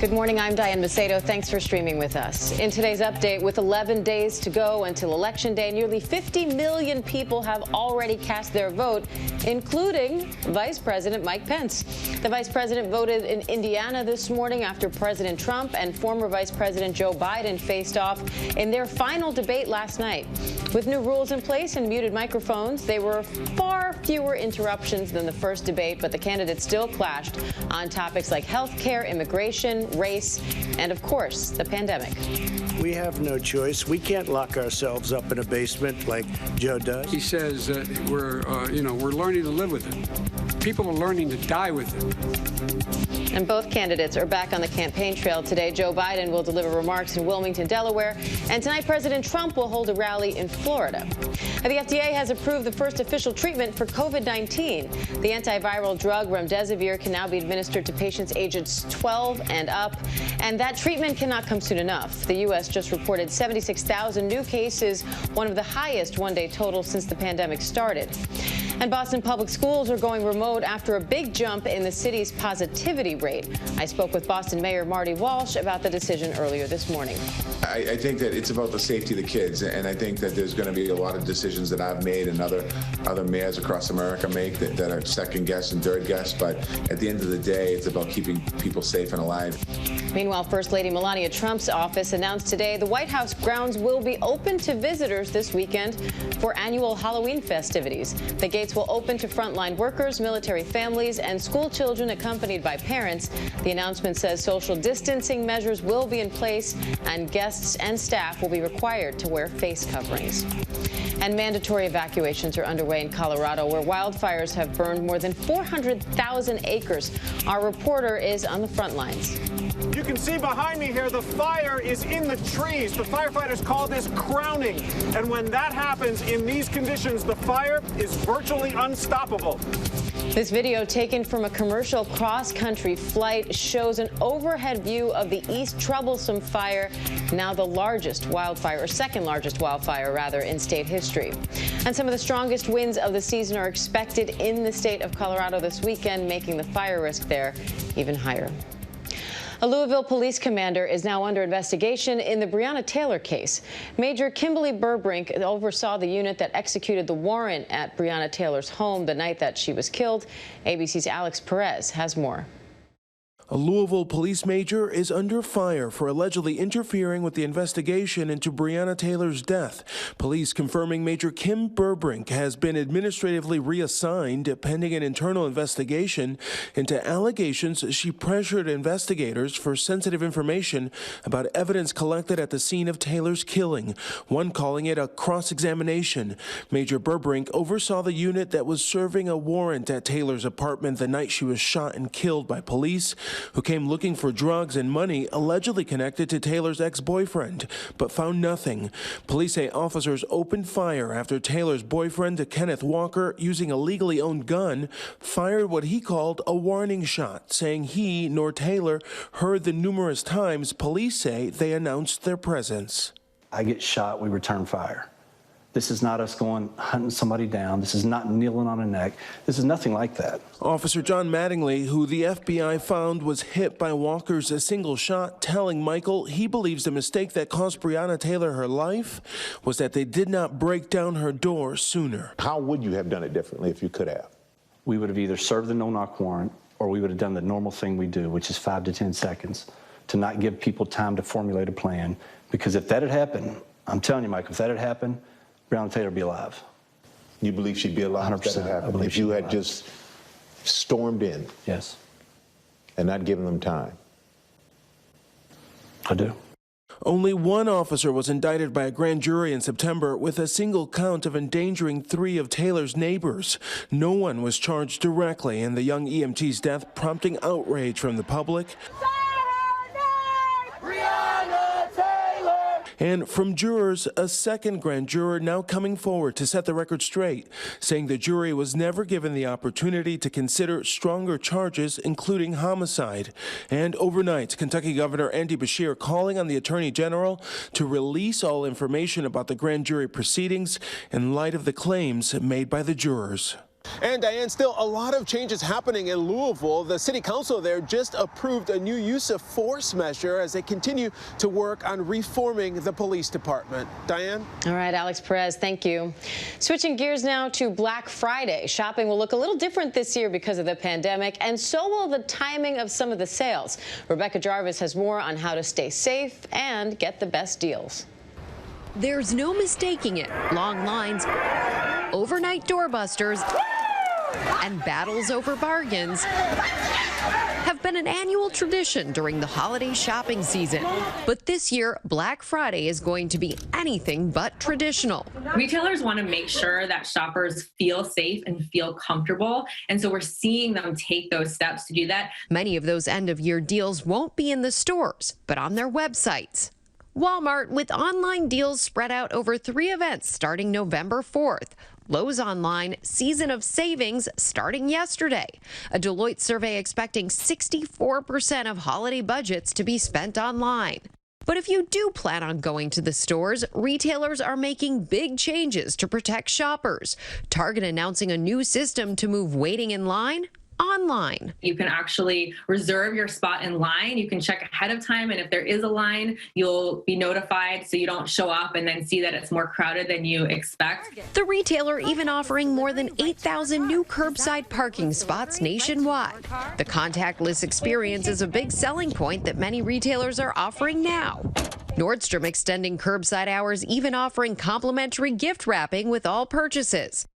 Good morning, I'm Diane Macedo. Thanks for streaming with us. In today's update, with 11 days to go until Election Day, nearly 50 million people have already cast their vote, including Vice President Mike Pence. The Vice President voted in Indiana this morning after President Trump and former Vice President Joe Biden faced off in their final debate last night. With new rules in place and muted microphones, there were far fewer interruptions than the first debate, but the candidates still clashed on topics like health care, immigration, race, and of course, the pandemic. We have no choice. We can't lock ourselves up in a basement like Joe does. He says that we're learning to live with it. People are learning to die with it. And both candidates are back on the campaign trail today. Joe Biden will deliver remarks in Wilmington, Delaware, and tonight President Trump will hold a rally in Florida. The FDA has approved the first official treatment for COVID-19. The antiviral drug remdesivir can now be administered to patients ages 12 and up, and that treatment cannot come soon enough. The U.S. just reported 76,000 new cases, one of the highest one-day totals since the pandemic started. And Boston public schools are going remote after a big jump in the city's positivity rate. I spoke with Boston Mayor Marty Walsh about the decision earlier this morning. I think that it's about the safety of the kids, and I think that there's going to be a lot of decisions that I've made and other mayors across America make that are second guess and third guess, but at the end of the day, it's about keeping people safe and alive. Meanwhile, First Lady Melania Trump's office announced today the White House grounds will be open to visitors this weekend for annual Halloween festivities. The gates will open to frontline workers, military families, and school children accompanied by parents. The announcement says social distancing measures will be in place and guests and staff will be required to wear face coverings. And mandatory evacuations are underway in Colorado, where wildfires have burned more than 400,000 acres. Our reporter is on the front lines. You can see behind me here, the fire is in the trees. The firefighters call this crowning. And when that happens in these conditions, the fire is virtually unstoppable. This video, taken from a commercial cross-country flight, shows an overhead view of the East Troublesome Fire, now the largest wildfire, or second largest wildfire, rather, in state history. And some of the strongest winds of the season are expected in the state of Colorado this weekend, making the fire risk there even higher. A Louisville police commander is now under investigation in the Breonna Taylor case. Major Kimberly Burbrink oversaw the unit that executed the warrant at Breonna Taylor's home the night that she was killed. ABC's Alex Perez has more. A Louisville police major is under fire for allegedly interfering with the investigation into Breonna Taylor's death. Police confirming Major Kim Burbrink has been administratively reassigned pending an internal investigation into allegations she pressured investigators for sensitive information about evidence collected at the scene of Taylor's killing, one calling it a cross-examination. Major Burbrink oversaw the unit that was serving a warrant at Taylor's apartment the night she was shot and killed by police, who came looking for drugs and money allegedly connected to Taylor's ex-boyfriend, but found nothing. Police say officers opened fire after Taylor's boyfriend, Kenneth Walker, using a legally owned gun, fired what he called a warning shot, saying he nor Taylor heard the numerous times police say they announced their presence. I get shot, we return fire. This is not us going hunting somebody down. This is not kneeling on a neck. This is nothing like that. Officer John Mattingly, who the FBI found was hit by Walker's single shot, telling Michael he believes the mistake that cost Breonna Taylor her life was that they did not break down her door sooner. How would you have done it differently if you could have? We would have either served the no-knock warrant or we would have done the normal thing we do, which is 5 to 10 seconds, to not give people time to formulate a plan. Because if that had happened, I'm telling you, Mike, if that had happened, Breonna Taylor would be alive. You believe she'd be alive 100%. if that had happened? I believe if you she'd be had alive. just stormed in? Yes. And not given them time? I do. Only one officer was indicted by a grand jury in September with a single count of endangering 3 of Taylor's neighbors. No one was charged directly in the young EMT's death, prompting outrage from the public and from jurors. A second grand juror now coming forward to set the record straight, saying the jury was never given the opportunity to consider stronger charges, including homicide. And overnight, Kentucky Governor Andy Beshear calling on the Attorney General to release all information about the grand jury proceedings in light of the claims made by the jurors. And Diane, still a lot of changes happening in Louisville. The city council there just approved a new use of force measure as they continue to work on reforming the police department. Diane? All right, Alex Perez, thank you. Switching gears now to Black Friday. Shopping will look a little different this year because of the pandemic, and so will the timing of some of the sales. Rebecca Jarvis has more on how to stay safe and get the best deals. There's no mistaking it. Long lines, overnight doorbusters, and battles over bargains have been an annual tradition during the holiday shopping season. But this year, Black Friday is going to be anything but traditional. Retailers want to make sure that shoppers feel safe and feel comfortable, and so we're seeing them take those steps to do that. Many of those end-of-year deals won't be in the stores, but on their websites. Walmart with online deals spread out over 3 events starting November 4th. Lowe's online season of savings starting yesterday. A Deloitte survey expecting 64% of holiday budgets to be spent online. But if you do plan on going to the stores, retailers are making big changes to protect shoppers. Target announcing a new system to move waiting in line online. You can actually reserve your spot in line. You can check ahead of time, and if there is a line, you'll be notified so you don't show up and then see that it's more crowded than you expect. The retailer even offering more than 8,000 new curbside parking spots nationwide. The contactless experience is a big selling point that many retailers are offering now. Nordstrom extending curbside hours, even offering complimentary gift wrapping with all purchases.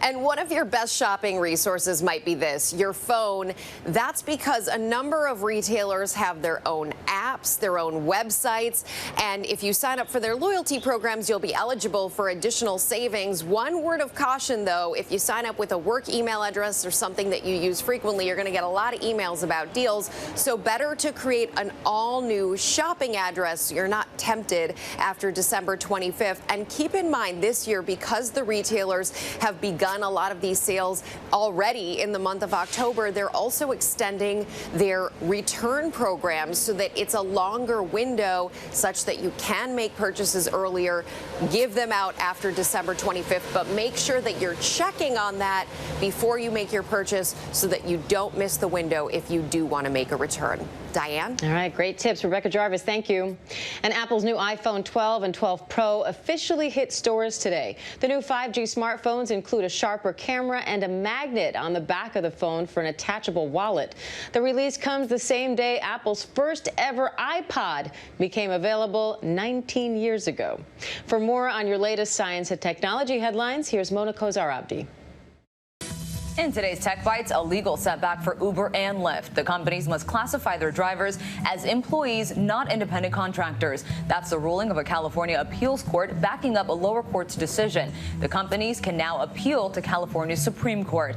And one of your best shopping resources might be this, your phone. That's because a number of retailers have their own apps, their own websites, and if you sign up for their loyalty programs, you'll be eligible for additional savings. One word of caution, though, if you sign up with a work email address or something that you use frequently, you're going to get a lot of emails about deals, so better to create an all-new shopping address so you're not tempted after December 25th. And keep in mind this year, because the retailers have begun a lot of these sales already in the month of October, they're also extending their return programs so that it's a longer window such that you can make purchases earlier, give them out after December 25th, but make sure that you're checking on that before you make your purchase so that you don't miss the window if you do want to make a return. Diane? All right, great tips. Rebecca Jarvis, thank you. And Apple's new iPhone 12 and 12 Pro officially hit stores today. The new 5G smartphones include a sharper camera and a magnet on the back of the phone for an attachable wallet. The release comes the same day Apple's first ever iPod became available 19 years ago. For more on your latest science and technology headlines, here's Mona Kozar-Abdi. In today's Tech Bites, a legal setback for Uber and Lyft. The companies must classify their drivers as employees, not independent contractors. That's the ruling of a California appeals court backing up a lower court's decision. The companies can now appeal to California's Supreme Court.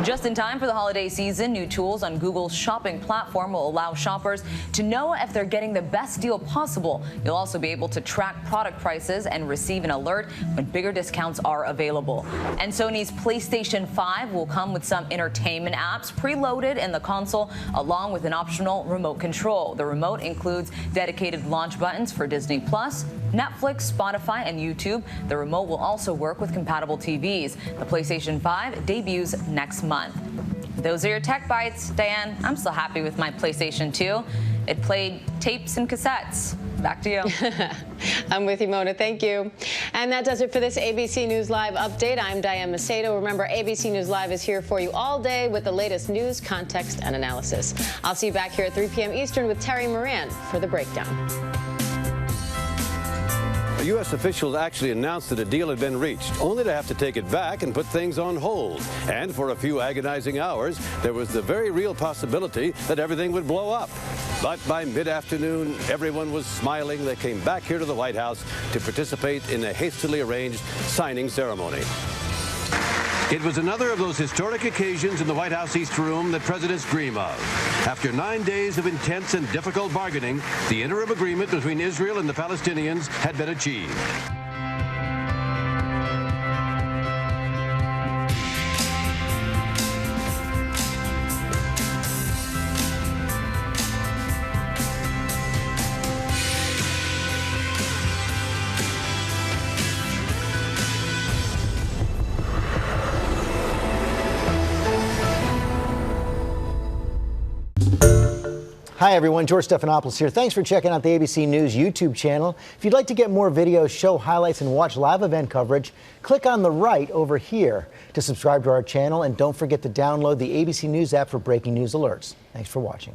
Just in time for the holiday season, new tools on Google's shopping platform will allow shoppers to know if they're getting the best deal possible. You'll also be able to track product prices and receive an alert when bigger discounts are available. And Sony's PlayStation 5 will come with some entertainment apps preloaded in the console, along with an optional remote control. The remote includes dedicated launch buttons for Disney+, Netflix, Spotify, and YouTube. The remote will also work with compatible TVs. The PlayStation 5 debuts next month. Those are your Tech Bites. Diane, I'm still happy with my PlayStation 2. It played tapes and cassettes. Back to you. I'm with you, Mona. Thank you. And that does it for this ABC News Live update. I'm Diane Macedo. Remember, ABC News Live is here for you all day with the latest news, context, and analysis. I'll see you back here at 3 p.m. Eastern with Terry Moran for The Breakdown. U.S. officials actually announced that a deal had been reached, only to have to take it back and put things on hold. And for a few agonizing hours, there was the very real possibility that everything would blow up. But by mid-afternoon, everyone was smiling. They came back here to the White House to participate in a hastily arranged signing ceremony. It was another of those historic occasions in the White House East Room that presidents dream of. After 9 days of intense and difficult bargaining, the interim agreement between Israel and the Palestinians had been achieved. Hi, everyone. George Stephanopoulos here. Thanks for checking out the ABC News YouTube channel. If you'd like to get more videos, show highlights, and watch live event coverage, click on the right over here to subscribe to our channel. And don't forget to download the ABC News app for breaking news alerts. Thanks for watching.